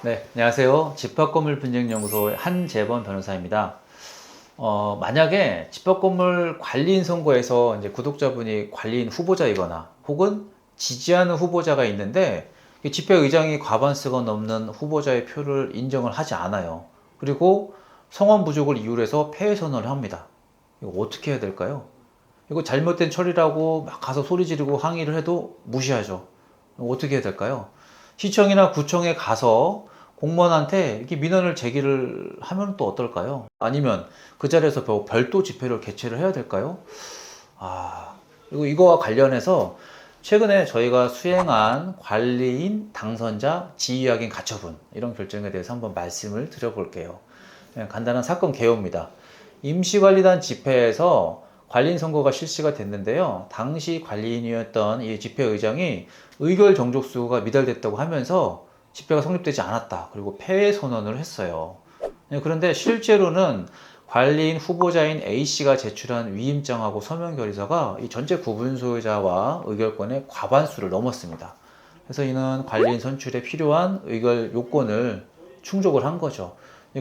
네, 안녕하세요. 집합건물분쟁연구소의 한재범 변호사입니다. 만약에 집합건물 관리인 선거에서 이제 구독자분이 관리인 후보자이거나 혹은 지지하는 후보자가 있는데 이 집회의장이 과반수가 넘는 후보자의 표를 인정을 하지 않아요. 그리고 성원 부족을 이유로 해서 패해 선언을 합니다. 이거 어떻게 해야 될까요? 이거 잘못된 처리라고 막 가서 소리 지르고 항의를 해도 무시하죠. 어떻게 해야 될까요? 시청이나 구청에 가서 공무원한테 이렇게 민원을 제기를 하면 또 어떨까요? 아니면 그 자리에서 별도 집회를 개최를 해야 될까요? 그리고 이거와 관련해서 최근에 저희가 수행한 관리인, 당선자, 지휘학인 가처분 이런 결정에 대해서 한번 말씀을 드려볼게요. 간단한 사건 개요입니다. 임시관리단 집회에서 관리인 선거가 실시가 됐는데요. 당시 관리인이었던 이 집회의장이 의결 정족수가 미달됐다고 하면서 집회가 성립되지 않았다. 그리고 패해 선언을 했어요. 그런데 실제로는 관리인 후보자인 A씨가 제출한 위임장하고 서면 결의서가 이 전체 구분 소유자와 의결권의 과반수를 넘었습니다. 그래서 이는 관리인 선출에 필요한 의결 요건을 충족을 한 거죠.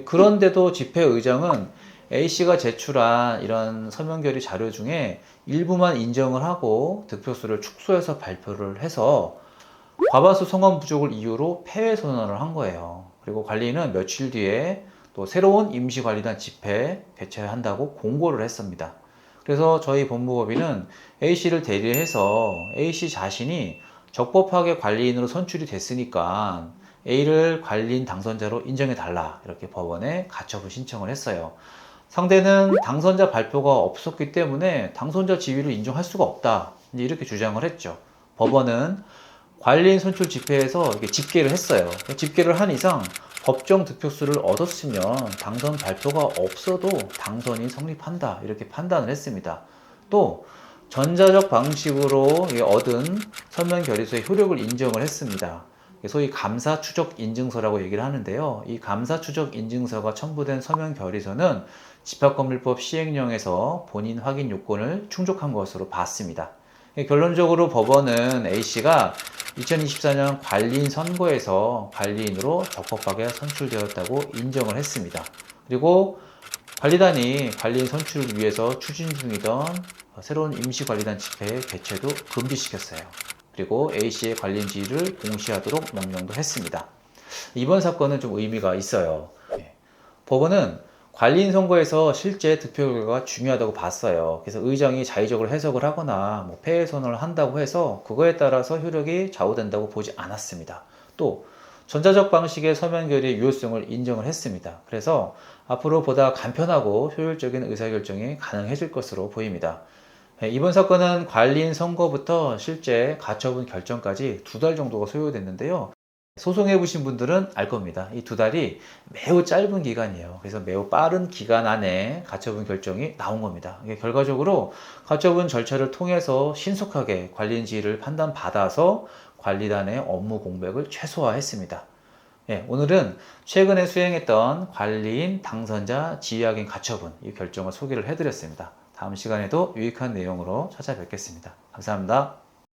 그런데도 집회의장은 A씨가 제출한 이런 서면 결의 자료 중에 일부만 인정을 하고 득표수를 축소해서 발표를 해서 과반수 성원 부족을 이유로 패해 선언을 한 거예요. 그리고 관리인은 며칠 뒤에 또 새로운 임시관리단 집회 개최한다고 공고를 했습니다. 그래서 저희 법무법인은 A씨를 대리해서 A씨 자신이 적법하게 관리인으로 선출이 됐으니까 A를 관리인 당선자로 인정해달라 이렇게 법원에 가처분 신청을 했어요. 상대는 당선자 발표가 없었기 때문에 당선자 지위를 인정할 수가 없다 이렇게 주장을 했죠. 법원은 관리인 선출 집회에서 집계를 했어요. 집계를 한 이상 법정 득표수를 얻었으면 당선 발표가 없어도 당선이 성립한다 이렇게 판단을 했습니다. 또 전자적 방식으로 얻은 서면 결의서의 효력을 인정을 했습니다. 소위 감사 추적 인증서라고 얘기를 하는데요. 이 감사 추적 인증서가 첨부된 서면 결의서는 집합건물법 시행령에서 본인 확인 요건을 충족한 것으로 봤습니다. 결론적으로 법원은 A씨가 2024년 관리인 선거에서 관리인으로 적법하게 선출되었다고 인정을 했습니다. 그리고 관리단이 관리인 선출을 위해서 추진 중이던 새로운 임시관리단 집회 개최도 금지시켰어요. 그리고 A씨의 관리인 지위를 공시하도록 명령도 했습니다. 이번 사건은 좀 의미가 있어요. 법원은 관리인 선거에서 실제 득표 결과가 중요하다고 봤어요. 그래서 의장이 자의적으로 해석을 하거나 패해 선언을 한다고 해서 그거에 따라서 효력이 좌우된다고 보지 않았습니다. 또 전자적 방식의 서면 결의의 유효성을 인정을 했습니다. 그래서 앞으로 보다 간편하고 효율적인 의사결정이 가능해질 것으로 보입니다. 이번 사건은 관리인 선거부터 실제 가처분 결정까지 2달 정도가 소요됐는데요. 소송해 보신 분들은 알 겁니다. 이 2달이 매우 짧은 기간이에요. 그래서 매우 빠른 기간 안에 가처분 결정이 나온 겁니다. 결과적으로 가처분 절차를 통해서 신속하게 관리인 지위를 판단받아서 관리단의 업무 공백을 최소화했습니다. 오늘은 최근에 수행했던 관리인 당선자 지휘학인 가처분 이 결정을 소개를 해드렸습니다. 다음 시간에도 유익한 내용으로 찾아뵙겠습니다. 감사합니다.